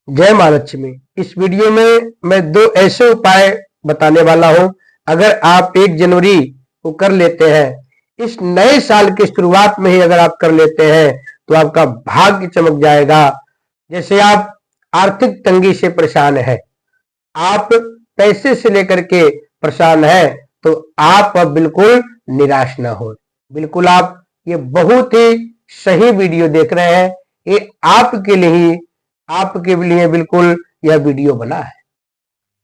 जय मां लक्ष्मी। इस वीडियो में मैं दो ऐसे उपाय बताने वाला हूं। अगर आप 1 जनवरी को कर लेते हैं, इस नए साल की शुरुआत में ही अगर आप कर लेते हैं तो आपका भाग्य चमक जाएगा। जैसे आप आर्थिक तंगी से परेशान है, आप पैसे से लेकर के परेशान है, तो आप अब बिल्कुल निराश ना हो। बिल्कुल आप ये बहुत ही सही वीडियो देख रहे हैं। ये आपके लिए बिल्कुल यह वीडियो बना है।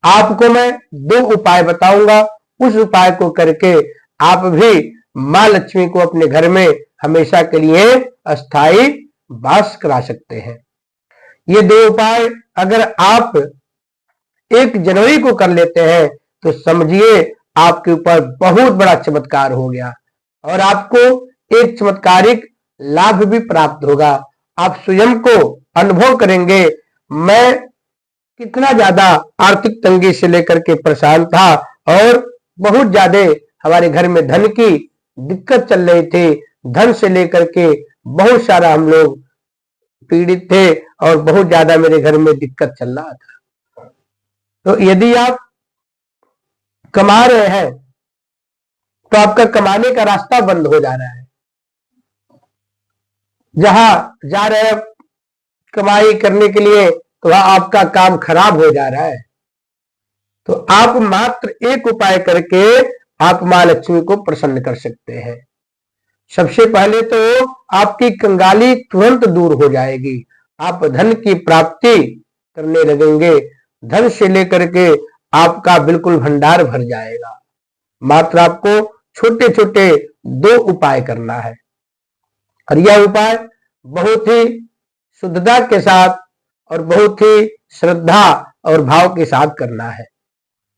आपको मैं 2 उपाय बताऊंगा, उस उपाय को करके आप भी मां लक्ष्मी को अपने घर में हमेशा के लिए अस्थाई वास करा सकते हैं। ये 2 उपाय अगर आप 1 जनवरी को कर लेते हैं तो समझिए आपके ऊपर बहुत बड़ा चमत्कार हो गया और आपको एक चमत्कारिक लाभ भी प्राप्त होगा। आप स्वयं को अनुभव करेंगे, मैं कितना ज्यादा आर्थिक तंगी से लेकर के परेशान था और बहुत ज्यादा हमारे घर में धन की दिक्कत चल रही थी। धन से लेकर के बहुत सारा हम लोग पीड़ित थे और बहुत ज्यादा मेरे घर में दिक्कत चल रहा था। तो यदि आप कमा रहे हैं तो आपका कमाने का रास्ता बंद हो जा रहा है। जहां जा रहे हैं कमाई करने के लिए तो वहां आपका काम खराब हो जा रहा है। तो आप मात्र एक उपाय करके आप मां लक्ष्मी को प्रसन्न कर सकते हैं। सबसे पहले तो आपकी कंगाली तुरंत दूर हो जाएगी, आप धन की प्राप्ति करने लगेंगे। धन से लेकर के आपका बिल्कुल भंडार भर जाएगा। मात्र आपको छोटे छोटे 2 उपाय करना है और यह उपाय बहुत ही शुद्धता के साथ और बहुत ही श्रद्धा और भाव के साथ करना है।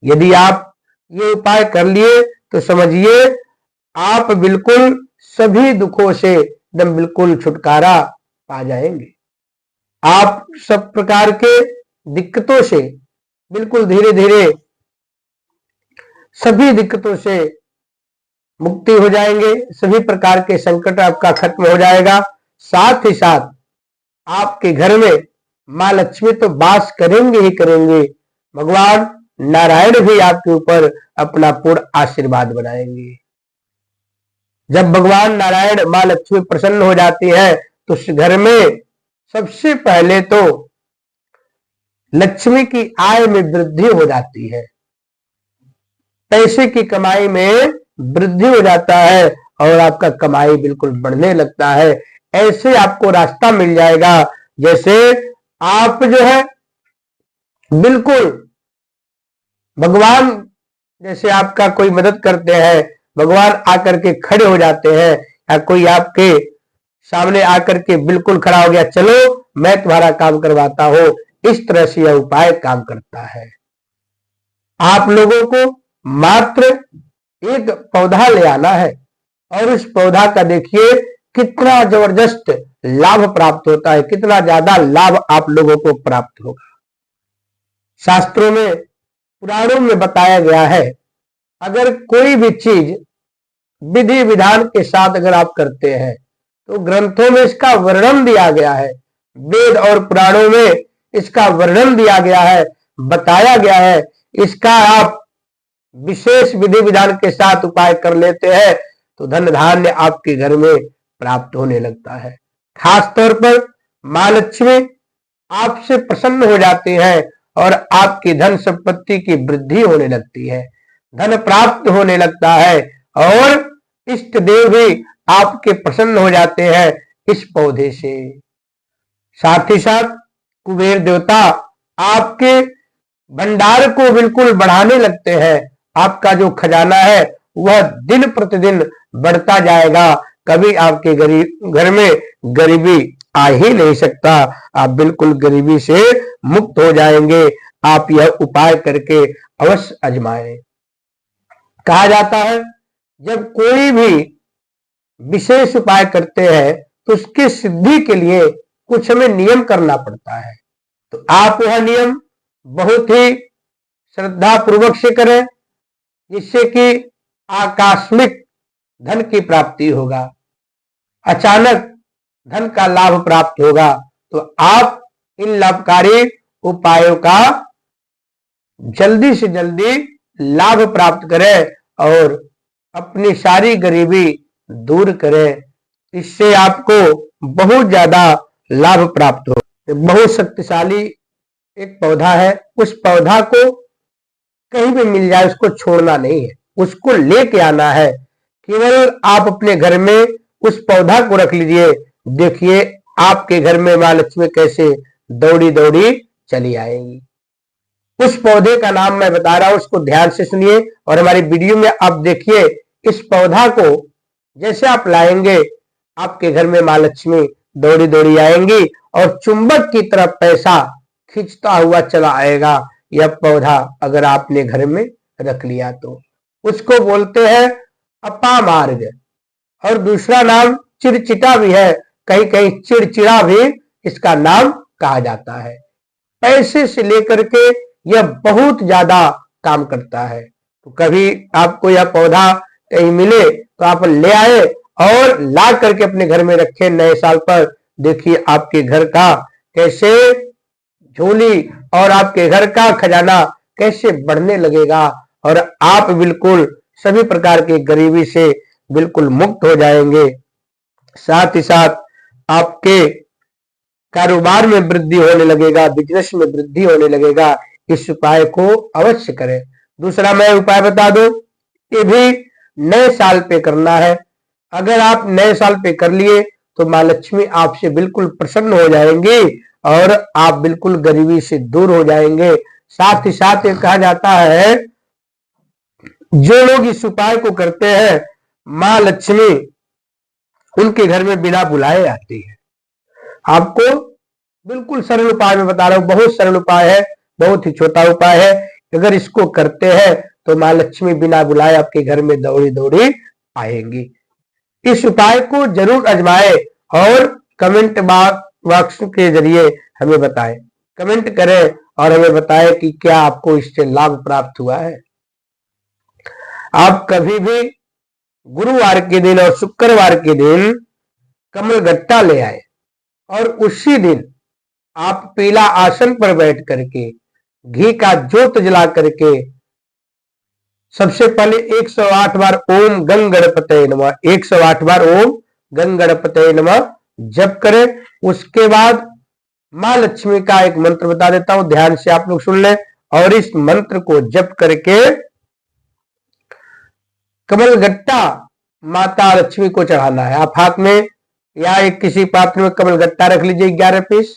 यदि आप ये उपाय कर लिए तो समझिए आप बिल्कुल सभी दुखों से एकदम बिल्कुल छुटकारा पा जाएंगे। आप सब प्रकार के दिक्कतों से बिल्कुल धीरे धीरे सभी दिक्कतों से मुक्ति हो जाएंगे। सभी प्रकार के संकट आपका खत्म हो जाएगा। साथ ही साथ आपके घर में मां लक्ष्मी तो वास करेंगे ही करेंगे, भगवान नारायण भी आपके ऊपर अपना पूर्ण आशीर्वाद बनाएंगे। जब भगवान नारायण मां लक्ष्मी प्रसन्न हो जाती है तो उस घर में सबसे पहले तो लक्ष्मी की आय में वृद्धि हो जाती है, पैसे की कमाई में वृद्धि हो जाता है और आपका कमाई बिल्कुल बढ़ने लगता है। ऐसे आपको रास्ता मिल जाएगा जैसे आप जो है बिल्कुल भगवान जैसे आपका कोई मदद करते हैं, भगवान आकर के खड़े हो जाते हैं या कोई आपके सामने आकर के बिल्कुल खड़ा हो गया, चलो मैं तुम्हारा काम करवाता हूं। इस तरह से यह उपाय काम करता है। आप लोगों को मात्र एक पौधा ले आना है और उस पौधा का देखिए कितना जबरदस्त लाभ प्राप्त होता है, कितना ज्यादा लाभ आप लोगों को प्राप्त होगा। शास्त्रों में पुराणों में बताया गया है, अगर कोई भी चीज विधि विधान के साथ अगर आप करते हैं तो ग्रंथों में इसका वर्णन दिया गया है, वेद और पुराणों में इसका वर्णन दिया गया है, बताया गया है। इसका आप विशेष विधि विधान के साथ उपाय कर लेते हैं तो धन धान्य आपके घर में प्राप्त होने लगता है। खास तौर पर मां लक्ष्मी आपसे प्रसन्न हो जाती है और आपकी धन संपत्ति की वृद्धि होने लगती है, धन प्राप्त होने लगता है और इष्ट देव भी आपके प्रसन्न हो जाते हैं इस पौधे से। साथ ही साथ कुबेर देवता आपके भंडार को बिल्कुल बढ़ाने लगते हैं। आपका जो खजाना है वह दिन प्रतिदिन बढ़ता जाएगा। कभी आपके घर में गरीबी आ ही नहीं सकता, आप बिल्कुल गरीबी से मुक्त हो जाएंगे। आप यह उपाय करके अवश्य आजमाएं। कहा जाता है जब कोई भी विशेष उपाय करते हैं तो उसकी सिद्धि के लिए कुछ हमें नियम करना पड़ता है। तो आप वह नियम बहुत ही श्रद्धा पूर्वक से करें जिससे कि आकस्मिक धन की प्राप्ति होगा, अचानक धन का लाभ प्राप्त होगा। तो आप इन लाभकारी उपायों का जल्दी से जल्दी लाभ प्राप्त करें और अपनी सारी गरीबी दूर करें। इससे आपको बहुत ज्यादा लाभ प्राप्त हो। बहुत शक्तिशाली एक पौधा है, उस पौधा को कहीं भी मिल जाए उसको छोड़ना नहीं है, उसको लेके आना है। केवल आप अपने घर में उस पौधा को रख लीजिए, देखिए आपके घर में माँ लक्ष्मी कैसे दौड़ी दौड़ी चली आएगी। उस पौधे का नाम मैं बता रहा हूं, उसको ध्यान से सुनिए और हमारी वीडियो में आप देखिए। इस पौधा को जैसे आप लाएंगे, आपके घर में माँ लक्ष्मी दौड़ी दौड़ी आएंगी और चुंबक की तरफ पैसा खींचता हुआ चला आएगा। यह पौधा अगर आपने घर में रख लिया तो उसको बोलते हैं अपामार्ग, और दूसरा नाम चिड़चिटा भी है, कहीं कहीं चिड़चिड़ा भी इसका नाम कहा जाता है। पैसे से लेकर के यह बहुत ज्यादा काम करता है। तो कभी आपको यह पौधा कहीं मिले तो आप ले आए और ला करके अपने घर में रखें नए साल पर। देखिए आपके घर का कैसे झोली और आपके घर का खजाना कैसे बढ़ने लगेगा और आप बिल्कुल सभी प्रकार की गरीबी से बिल्कुल मुक्त हो जाएंगे। साथ ही साथ आपके कारोबार में वृद्धि होने लगेगा, बिजनेस में वृद्धि होने लगेगा। इस उपाय को अवश्य करें। दूसरा मैं उपाय बता दूं, ये भी नए साल पे करना है। अगर आप नए साल पे कर लिए तो माँ लक्ष्मी आपसे बिल्कुल प्रसन्न हो जाएंगी और आप बिल्कुल गरीबी से दूर हो जाएंगे। साथ ही साथ ये कहा जाता है, जो लोग इस उपाय को करते हैं माँ लक्ष्मी उनके घर में बिना बुलाए आती है। आपको बिल्कुल सरल उपाय में बता रहा हूं, बहुत सरल उपाय है, बहुत ही छोटा उपाय है। अगर इसको करते हैं तो माँ लक्ष्मी बिना बुलाए आपके घर में दौड़ी दौड़ी आएंगी। इस उपाय को जरूर आजमाएं और कमेंट बॉक्स के जरिए हमें बताएं। कमेंट करें और हमें बताएं कि क्या आपको इससे लाभ प्राप्त हुआ है। आप कभी भी गुरुवार के दिन और शुक्रवार के दिन कमल गट्टा ले आए और उसी दिन आप पीला आसन पर बैठ करके घी का ज्योत जला करके सबसे पहले 108 बार ओम गंग गणपतये नमः, 108 बार ओम गंग गणपतये नमः जप करें। उसके बाद माँ लक्ष्मी का एक मंत्र बता देता हूं, ध्यान से आप लोग सुन लें। और इस मंत्र को जप करके कमल गट्टा माता लक्ष्मी को चढ़ाना है। आप हाथ में या एक किसी पात्र में कमल गट्टा रख लीजिए 11 पीस,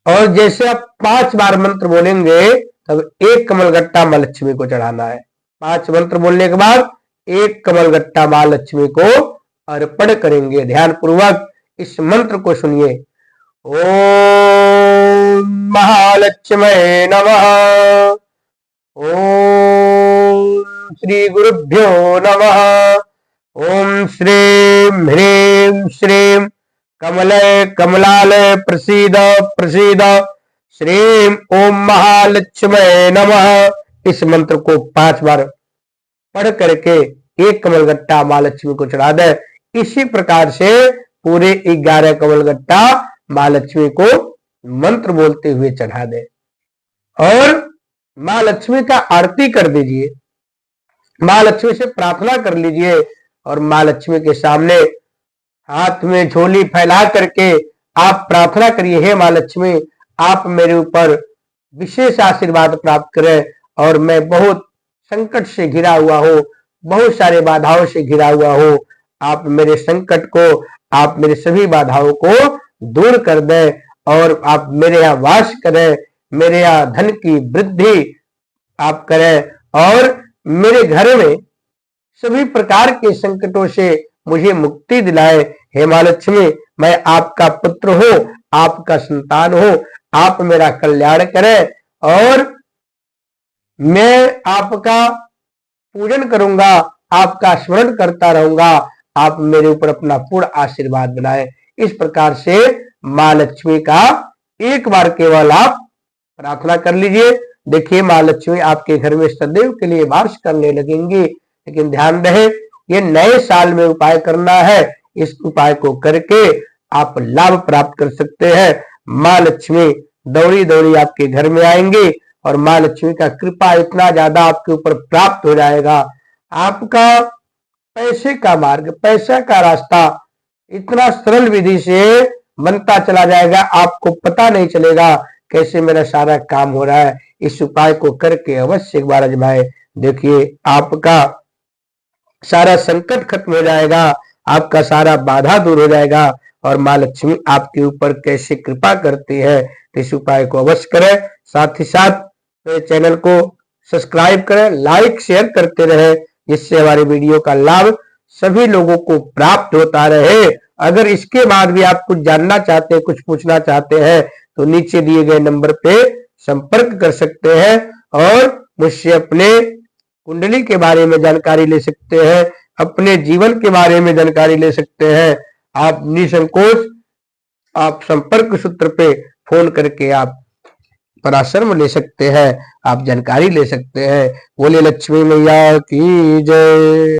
और जैसे आप 5 बार मंत्र बोलेंगे तब एक कमल गट्टा माँ लक्ष्मी को चढ़ाना है। 5 मंत्र बोलने के बाद एक कमल गट्टा माँ लक्ष्मी को अर्पण करेंगे। ध्यान पूर्वक इस मंत्र को सुनिए। ओम महालक्ष्मी नमः, ओम श्री गुरुभ्यो नमः, ओम श्रीं ह्रीं श्रीं कमलय कमलालय प्रसीद प्रसीद, श्रीं ओम महालक्ष्मी नमः। इस मंत्र को 5 बार पढ़ करके एक कमल गट्टा माँ लक्ष्मी को चढ़ा दे। इसी प्रकार से पूरे 11 कमल गट्टा माँ लक्ष्मी को मंत्र बोलते हुए चढ़ा दे और माँ लक्ष्मी का आरती कर दीजिए। माँ लक्ष्मी से प्रार्थना कर लीजिए और माँ लक्ष्मी के सामने हाथ में झोली फैला करके आप प्रार्थना करिए, हे माँ लक्ष्मी आप मेरे ऊपर विशेष आशीर्वाद प्राप्त करें और मैं बहुत संकट से घिरा हुआ हूँ, बहुत सारे बाधाओं से घिरा हुआ हूँ। आप मेरे संकट को, आप मेरे सभी बाधाओं को दूर कर दें और आप मेरे यहाँ वास करें, मेरे यहाँ धन की वृद्धि आप करें और मेरे घर में सभी प्रकार के संकटों से मुझे मुक्ति दिलाए। हे माँ लक्ष्मी मैं आपका पुत्र हूँ, आपका संतान हूँ, आप मेरा कल्याण करें और मैं आपका पूजन करूंगा, आपका स्मरण करता रहूंगा, आप मेरे ऊपर अपना पूर्ण आशीर्वाद बनाए। इस प्रकार से माँ लक्ष्मी का एक बार केवल आप प्रार्थना कर लीजिए। देखिए माँ लक्ष्मी आपके घर में सदैव के लिए वास करने लगेंगी। लेकिन ध्यान रहे ये नए साल में उपाय करना है, इस उपाय को करके आप लाभ प्राप्त कर सकते हैं। माँ लक्ष्मी दौड़ी दौड़ी आपके घर में आएंगे और माँ लक्ष्मी का कृपा इतना ज्यादा आपके ऊपर प्राप्त हो जाएगा। आपका पैसे का मार्ग, पैसा का रास्ता इतना सरल विधि से बनता चला जाएगा, आपको पता नहीं चलेगा कैसे मेरा सारा काम हो रहा है। इस उपाय को करके अवश्य एक बार आजमाएं, देखिए आपका सारा संकट खत्म हो जाएगा, आपका सारा बाधा दूर हो जाएगा और माँ लक्ष्मी आपके ऊपर कैसे कृपा करती है। तो इस उपाय को अवश्य करें, साथ ही साथ मेरे चैनल को सब्सक्राइब करें, लाइक शेयर करते रहे, जिससे हमारे वीडियो का लाभ सभी लोगों को प्राप्त होता रहे। अगर इसके बाद भी आप कुछ जानना चाहते हैं, कुछ पूछना चाहते हैं तो नीचे दिए गए नंबर पे संपर्क कर सकते हैं और मुझसे अपने कुंडली के बारे में जानकारी ले सकते हैं, अपने जीवन के बारे में जानकारी ले सकते हैं। आप निसंकोच आप संपर्क सूत्र पे फोन करके आप परामर्श ले सकते हैं, आप जानकारी ले सकते हैं। बोले लक्ष्मी मैया की जय।